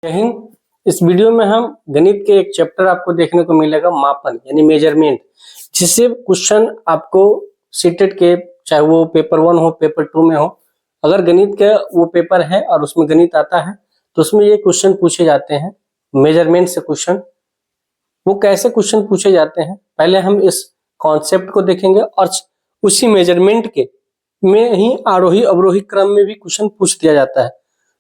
जय हिंद। इस वीडियो में हम गणित के एक चैप्टर आपको देखने को मिलेगा, मापन यानी मेजरमेंट, जिससे क्वेश्चन आपको सीटेट के, चाहे वो पेपर 1 हो पेपर 2 में हो, अगर गणित का वो पेपर है और उसमें गणित आता है तो उसमें ये क्वेश्चन पूछे जाते हैं मेजरमेंट से क्वेश्चन। वो कैसे क्वेश्चन पूछे जाते हैं, पहले हम इस कॉन्सेप्ट को देखेंगे और उसी मेजरमेंट के में ही आरोही अवरोही क्रम में भी क्वेश्चन पूछ दिया जाता है।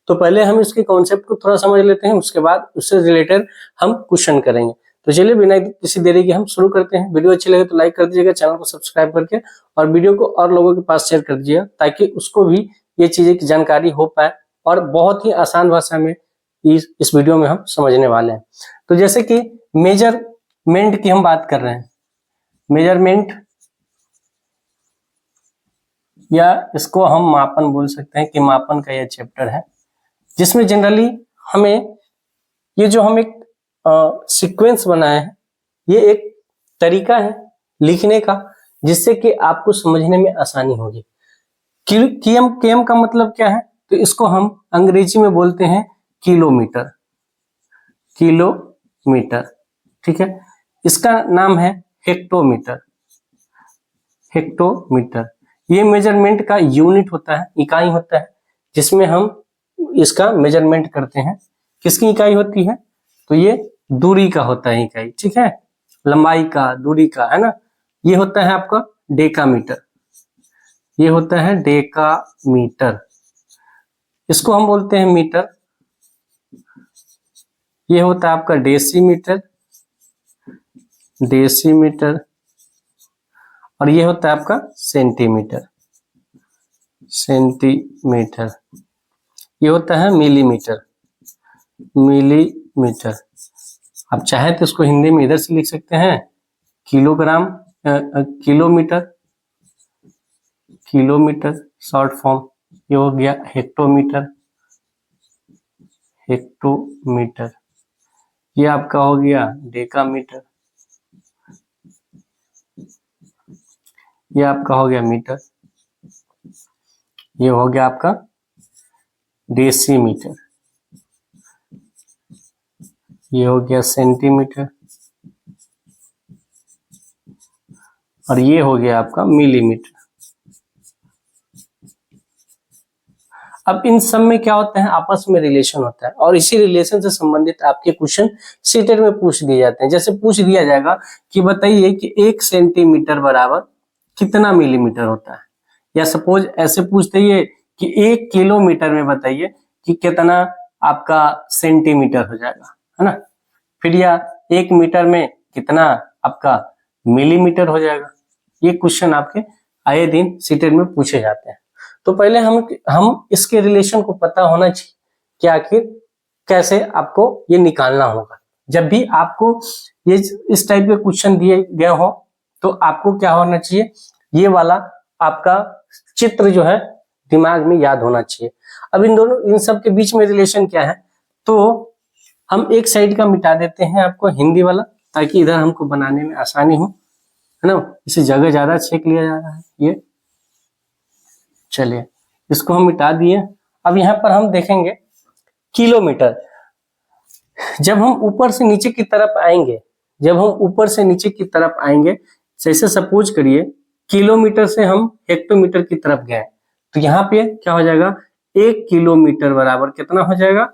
तो पहले हम इसके कॉन्सेप्ट को थोड़ा समझ लेते हैं, उसके बाद उससे रिलेटेड हम क्वेश्चन करेंगे। तो चलिए बिना किसी देरी के हम शुरू करते हैं। वीडियो अच्छी लगे तो लाइक कर दीजिएगा, चैनल को सब्सक्राइब करके, और वीडियो को और लोगों के पास शेयर कर दीजिएगा ताकि उसको भी ये चीजें की जानकारी हो पाए, और बहुत ही आसान भाषा में इस वीडियो में हम समझने वाले हैं। तो जैसे कि मेजरमेंट की हम बात कर रहे हैं, मेजरमेंट या इसको हम मापन बोल सकते हैं कि मापन का यह चैप्टर है, जिसमें जनरली हमें ये जो हम एक सीक्वेंस बनाए हैं, ये एक तरीका है लिखने का जिससे कि आपको समझने में आसानी होगी। केएम का मतलब क्या है, तो इसको हम अंग्रेजी में बोलते हैं किलोमीटर, किलोमीटर, ठीक है। इसका नाम है हेक्टोमीटर, हेक्टोमीटर। ये मेजरमेंट का यूनिट होता है, इकाई होता है, जिसमें हम इसका मेजरमेंट करते हैं। किसकी इकाई होती है, तो ये दूरी का होता है इकाई, ठीक है, लंबाई का, दूरी का, है ना। ये होता है आपका डेकामीटर, ये होता है डेकामीटर। इसको हम बोलते हैं मीटर। ये होता है आपका डेसीमीटर, डेसीमीटर, और ये होता है आपका सेंटीमीटर, सेंटीमीटर। ये होता है मिलीमीटर, मिलीमीटर। आप चाहे तो इसको हिंदी में इधर से लिख सकते हैं kilogram, kilometre, kilometre short form. ये हो गया हेक्टोमीटर, हेक्टोमीटर। ये आपका हो गया डेकामीटर, ये आपका हो गया मीटर, ये हो गया आपका डेसीमीटर, ये हो गया सेंटीमीटर, और ये हो गया आपका मिलीमीटर। अब इन सब में क्या होता है, आपस में रिलेशन होता है, और इसी रिलेशन से संबंधित आपके क्वेश्चन सीटेट में पूछ दिए जाते हैं। जैसे पूछ दिया जाएगा कि बताइए कि 1 सेंटीमीटर बराबर कितना मिलीमीटर होता है, या सपोज ऐसे पूछते हैं कि 1 किलोमीटर में बताइए कि कितना आपका सेंटीमीटर हो जाएगा, है ना। फिर या 1 मीटर में कितना आपका मिलीमीटर हो जाएगा। ये क्वेश्चन आपके आए दिन सीटेट में पूछे जाते हैं। तो पहले हम इसके रिलेशन को पता होना चाहिए कि आखिर कैसे आपको ये निकालना होगा। जब भी आपको ये इस टाइप के क्वेश्चन दिए गए हो तो आपको क्या होना चाहिए, ये वाला आपका चित्र जो है दिमाग में याद होना चाहिए। अब इन सब के बीच में रिलेशन क्या है, तो हम एक साइड का मिटा देते हैं आपको हिंदी वाला, ताकि इधर हमको बनाने में आसानी हो, है ना। इसे जगह ज्यादा छेक लिया जा रहा है ये। चलिए इसको हम मिटा दिए। अब यहाँ पर हम देखेंगे किलोमीटर। जब हम ऊपर से नीचे की तरफ आएंगे, जब हम ऊपर से नीचे की तरफ आएंगे, जैसे सपोज करिए किलोमीटर से हम हेक्टोमीटर की तरफ गए, तो यहाँ पे क्या हो जाएगा, 1 किलोमीटर बराबर कितना हो जाएगा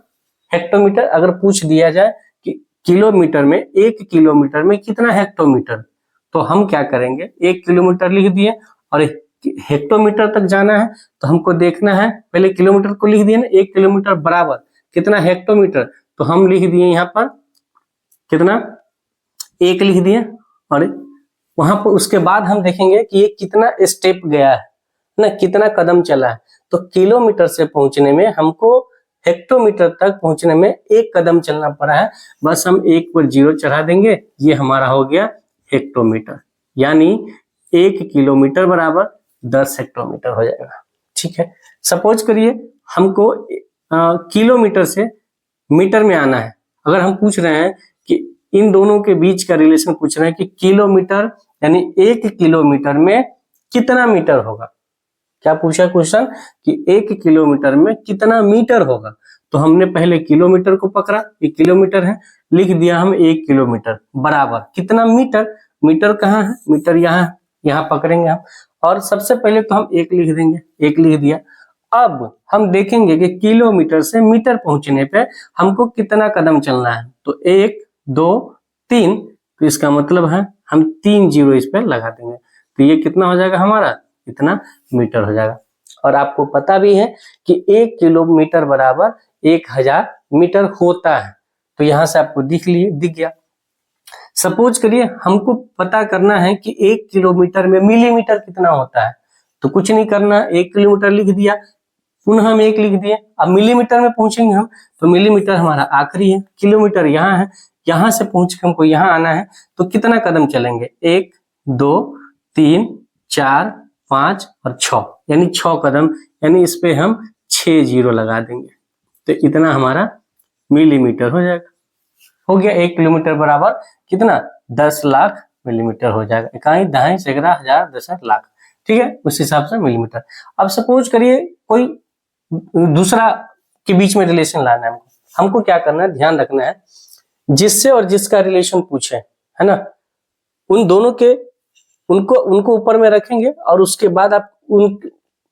हेक्टोमीटर। अगर पूछ दिया जाए कि किलोमीटर में 1 किलोमीटर में कितना हेक्टोमीटर, तो हम क्या करेंगे, 1 किलोमीटर लिख दिए, और हेक्टोमीटर तक जाना है तो हमको देखना है, पहले किलोमीटर को लिख दिए ना, 1 किलोमीटर बराबर कितना हेक्टोमीटर, तो हम लिख दिए यहाँ पर कितना, 1 लिख दिए, और वहां पर उसके बाद हम देखेंगे कि ये कितना स्टेप गया है ना, कितना कदम चला है। तो किलोमीटर से पहुंचने में हमको हेक्टोमीटर तक पहुंचने में 1 कदम चलना पड़ा है। बस हम 1 पर 0 चढ़ा देंगे, ये हमारा हो गया हेक्टोमीटर, यानी 1 किलोमीटर बराबर 10 हेक्टोमीटर हो जाएगा, ठीक है। सपोज करिए हमको किलोमीटर से मीटर में आना है। अगर हम पूछ रहे हैं कि इन दोनों के बीच का रिलेशन पूछ रहे हैं कि किलोमीटर यानी 1 किलोमीटर में कितना मीटर होगा, क्या पूछा क्वेश्चन कि 1 किलोमीटर में कितना मीटर होगा, तो हमने पहले किलोमीटर को पकड़ा, ये किलोमीटर है, लिख दिया हम 1 किलोमीटर बराबर कितना मीटर, मीटर कहाँ है, मीटर यहाँ पकड़ेंगे हम, और सबसे पहले तो हम 1 लिख देंगे, 1 लिख दिया। अब हम देखेंगे कि किलोमीटर से मीटर पहुंचने पे हमको कितना कदम चलना है, तो 1 2 3, तो इसका मतलब है हम 3 जीरो इस पे लगा देंगे, तो ये कितना हो जाएगा हमारा, इतना मीटर हो जाएगा। और आपको पता भी है कि 1 किलोमीटर बराबर 1000 मीटर होता है, तो यहां से आपको दिख गया। सपोज करिए हमको पता करना है कि 1 किलोमीटर में मिलीमीटर कितना होता है, तो कुछ नहीं करना, 1 किलोमीटर लिख दिया, पुनः हम 1 लिख दिए। अब मिलीमीटर में पहुंचेंगे हम, तो मिलीमीटर हमारा आखिरी है, किलोमीटर यहाँ है, यहाँ से पहुंच के हमको यहाँ आना है, तो कितना कदम चलेंगे, 1 2 3 4 5 और 6, यानी 6 कदम, यानी इस पे हम 6 जीरो लगा देंगे, तो इतना हमारा मिलीमीटर हो जाएगा। हो गया 1 किलोमीटर बराबर कितना, 10 लाख मिलीमीटर हो जाएगा, इकाई दहाई सैकड़ा हजार दशक लाख, ठीक है, उस हिसाब से मिलीमीटर। अब सपोज करिए कोई दूसरा के बीच में रिलेशन लाना है हमको क्या करना है, ध्यान रखना है, जिससे और जिसका रिलेशन पूछे, है ना, उन दोनों के उनको ऊपर में रखेंगे, और उसके बाद आप उन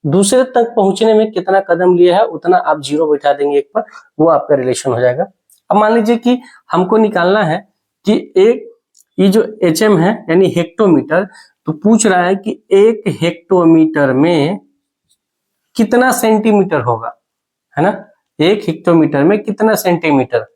दूसरे तक पहुंचने में कितना कदम लिया है उतना आप जीरो बैठा देंगे एक पर, वो आपका रिलेशन हो जाएगा। अब मान लीजिए कि हमको निकालना है कि एक ये जो HM है यानी हेक्टोमीटर, तो पूछ रहा है कि 1 हेक्टोमीटर में कितना सेंटीमीटर होगा, है ना, 1 हेक्टोमीटर में कितना सेंटीमीटर,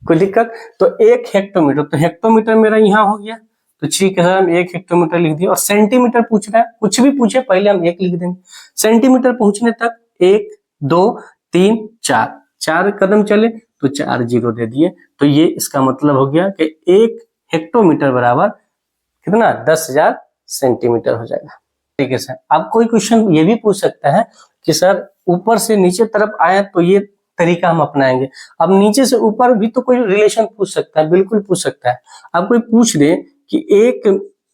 कोई दिक्कत, तो 1 हेक्टोमीटर, तो हेक्टोमीटर मेरा यहाँ हो गया, तो ठीक है हम 1 हेक्टोमीटर लिख दिया। और सेंटीमीटर पूछ रहा है, कुछ भी पूछे पहले हम 1 लिख देंगे, सेंटीमीटर पहुंचने तक 1 2 3 4, 4 कदम चले तो 4 जीरो दे दिए, तो ये इसका मतलब हो गया कि 1 हेक्टोमीटर बराबर कितना, 10,000 सेंटीमीटर हो जाएगा। ठीक है सर, अब कोई क्वेश्चन ये भी पूछ सकता है कि सर ऊपर से नीचे तरफ आया तो ये तरीका हम अपनाएंगे, अब नीचे से ऊपर भी तो कोई रिलेशन पूछ सकता है, बिल्कुल पूछ सकता है। अब कोई पूछ दे कि 1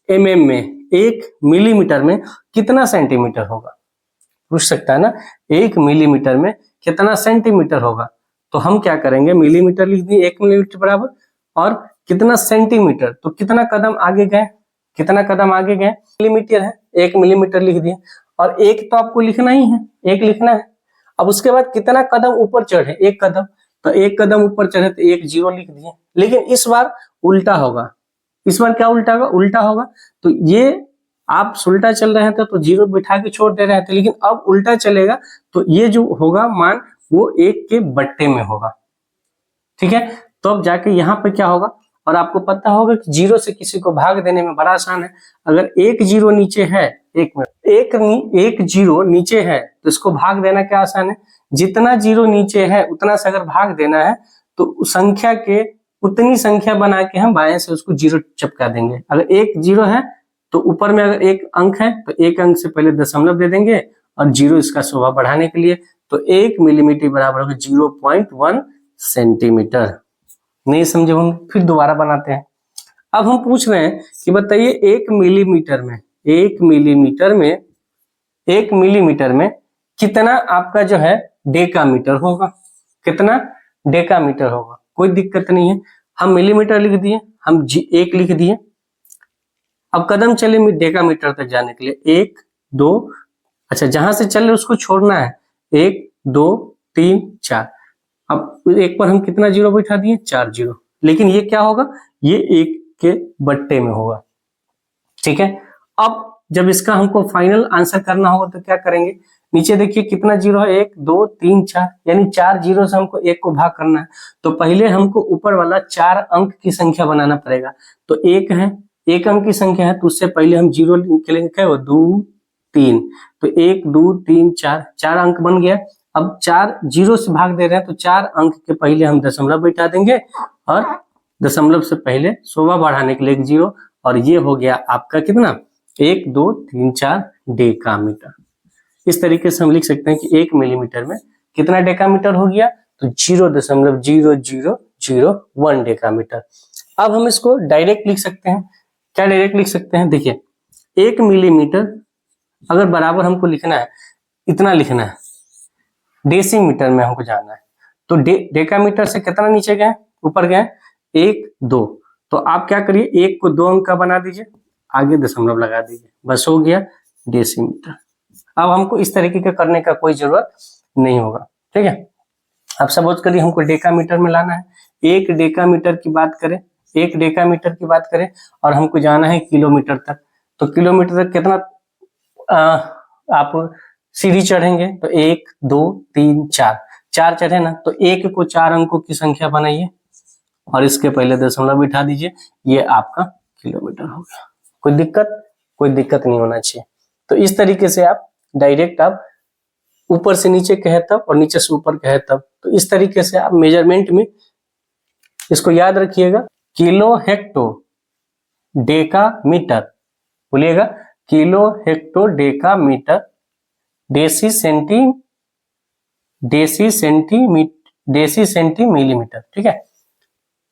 mm में 1 मिलीमीटर में कितना सेंटीमीटर होगा, पूछ सकता है ना, 1 मिलीमीटर में कितना सेंटीमीटर होगा, तो हम क्या करेंगे, मिलीमीटर लिख दिए 1 मिलीमीटर बराबर, और कितना सेंटीमीटर, तो कितना कदम आगे गए, कितना कदम आगे गए, मिलीमीटर है, 1 मिलीमीटर लिख दिए, और 1 तो आपको लिखना ही है, 1 लिखना है। अब उसके बाद कितना कदम ऊपर चढ़े, 1 कदम, तो 1 कदम ऊपर चढ़े तो 1 जीरो लिख दिए। लेकिन इस बार उल्टा होगा, इस बार क्या उल्टा होगा, उल्टा होगा, तो ये आप उल्टा चल रहे थे तो जीरो बिठा के छोड़ दे रहे थे, लेकिन अब उल्टा चलेगा तो ये जो होगा मान वो 1 के बट्टे में होगा, ठीक है। तो अब जाके यहाँ पे क्या होगा, और आपको पता होगा कि जीरो से किसी को भाग देने में बड़ा आसान है, अगर 1 जीरो नीचे है, एक जीरो नीचे है तो इसको भाग देना क्या आसान है, जितना जीरो नीचे है उतना से अगर भाग देना है तो संख्या के उतनी संख्या बना के हम बाएं से उसको जीरो चिपका देंगे। अगर 1 जीरो है तो ऊपर में अगर 1 अंक है तो 1 अंक से पहले दशमलव दे देंगे, और जीरो इसका शोभा बढ़ाने के लिए, तो 1 मिलीमीटर बराबर होगा 0.1 सेंटीमीटर। नहीं समझे होंगे, फिर दोबारा बनाते हैं। अब हम पूछ रहे हैं कि बताइए 1 मिलीमीटर में कितना आपका जो है डेकामीटर होगा, कितना डेकामीटर होगा, कोई दिक्कत नहीं है, हम मिलीमीटर लिख दिए, हम 1 लिख दिए। अब कदम चले डेकामीटर तक जाने के लिए 1 2, अच्छा जहां से चले उसको छोड़ना है, 1 2 3 4, अब 1 पर हम कितना जीरो बैठा दिए, 4 जीरो, लेकिन ये क्या होगा, ये 1 के बट्टे में होगा, ठीक है। अब जब इसका हमको फाइनल आंसर करना होगा तो क्या करेंगे, नीचे देखिए कितना जीरो है, 1 2 3 4, यानी 4 जीरो से हमको 1 को भाग करना है, तो पहले हमको ऊपर वाला 4 अंक की संख्या बनाना पड़ेगा। तो 1 है, 1 अंक की संख्या है, तो उससे पहले हम जीरो निकलेंगे, क्या वो 2 3, तो 1 2 3 4, 4 अंक बन गया। अब 4 जीरो से भाग दे रहे हैं तो 4 अंक के पहले हम दशमलव बैठा देंगे, और दशमलव से पहले शोभा बढ़ाने के लिए 1 जीरो, और ये हो गया आपका कितना, 1 2 3 4 डेकामीटर। इस तरीके से हम लिख सकते हैं कि 1 मिलीमीटर में कितना डेकामीटर हो गया, तो 0.0001 डेकामीटर। अब हम इसको डायरेक्ट लिख सकते हैं, क्या डायरेक्ट लिख सकते हैं, देखिए 1 मिलीमीटर अगर बराबर हमको लिखना है, इतना लिखना है, डेसीमीटर में हमको जाना है। तो डेकामीटर से कितना नीचे गए, ऊपर गए 1 2। तो आप क्या करिए, 1 को 2 अंक का बना दीजिए, आगे दशमलव लगा दीजिए, बस हो गया डेसीमीटर। अब हमको इस तरीके का करने का कोई जरूरत नहीं होगा, ठीक है। अब सपोज करिए हमको डेकामीटर में लाना है, 1 डेकामीटर की बात करें, 1 डेकामीटर की बात करें और हमको जाना है किलोमीटर तक। तो किलोमीटर तक कितना आप सीढ़ी चढ़ेंगे, तो 1 2 3 4 चढ़े ना, तो 1 को 4 अंकों की संख्या बनाइए और इसके पहले दशमलव बिठा दीजिए, ये आपका किलोमीटर हो गया। कोई दिक्कत नहीं होना चाहिए। तो इस तरीके से आप डायरेक्ट आप ऊपर से नीचे कहे तब और नीचे से ऊपर कहे तब, तो इस तरीके से आप मेजरमेंट में इसको याद रखिएगा, किलो हेक्टो डेका मीटर, बोलिएगा kilo hecto deca metre, deci centi millimetre, ठीक है।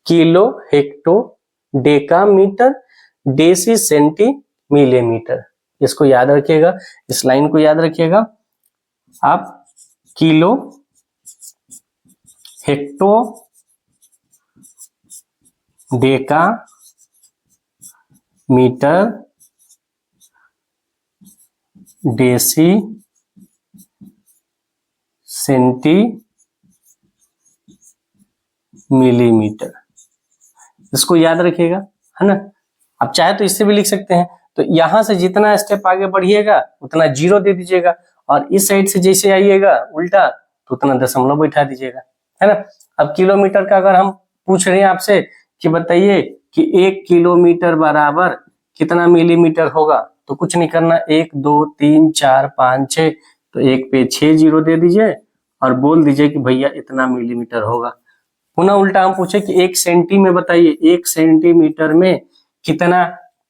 Kilo hecto deca metre deci centi millimetre, इसको याद रखिएगा, इस लाइन को याद रखिएगा आप। Kilo hecto deca metre deci centi millimetre, इसको याद रखिएगा, है ना। आप चाहे तो इससे भी लिख सकते हैं। तो यहां से जितना स्टेप आगे बढ़िएगा उतना 0 दे दीजिएगा, और इस साइड से जैसे आइएगा उल्टा तो उतना दशमलव बैठा दीजिएगा, है ना। अब किलोमीटर का अगर हम पूछ रहे हैं आपसे कि बताइए कि 1 किलोमीटर बराबर कितना मिलीमीटर होगा, तो कुछ नहीं करना, 1 2 3 4 5 6, तो 1 पे 6 0 दे दीजिए और बोल दीजिए कि भैया इतना मिलीमीटर होगा। पुनः उल्टा हम पूछे कि 1 सेंटी में बताइए 1 सेंटीमीटर में कितना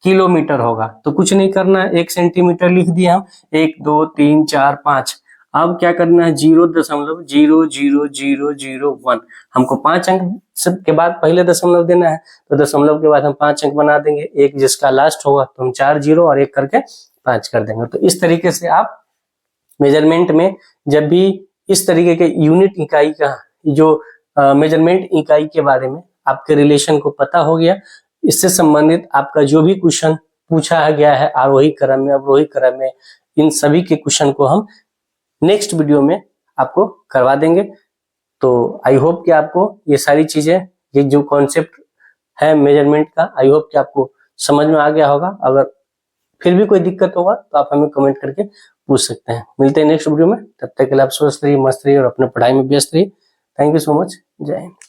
किलोमीटर होगा, तो कुछ नहीं करना है, 1 सेंटीमीटर लिख दिया हम, 1 2 3 4 5। अब क्या करना है, 0.00001, हमको 5 अंक के बाद पहले दशमलव देना है, तो दशमलव के बाद हम 5 अंक बना देंगे, एक जिसका लास्ट होगा तो हम 4 0 और 1 करके 5 कर देंगे। तो इस तरीके से आप मेजरमेंट में जब भी इस तरीके के यूनिट इकाई का जो मेजरमेंट इकाई के बारे में आपके रिलेशन को पता हो गया, इससे संबंधित आपका जो भी क्वेश्चन पूछा गया है आरोही क्रम में अवरोही क्रम में, इन सभी के क्वेश्चन को हम नेक्स्ट वीडियो में आपको करवा देंगे। तो आई होप कि आपको ये सारी चीजें, ये जो कॉन्सेप्ट है मेजरमेंट का, आई होप कि आपको समझ में आ गया होगा। अगर फिर भी कोई दिक्कत होगा तो आप हमें कमेंट करके पूछ सकते हैं। मिलते हैं नेक्स्ट वीडियो में, तब तक के लिए आप स्वस्थ रहिए, मस्त रहिए और अपने पढ़ाई में व्यस्त रहिए। थैंक यू सो मच, जय हिंद।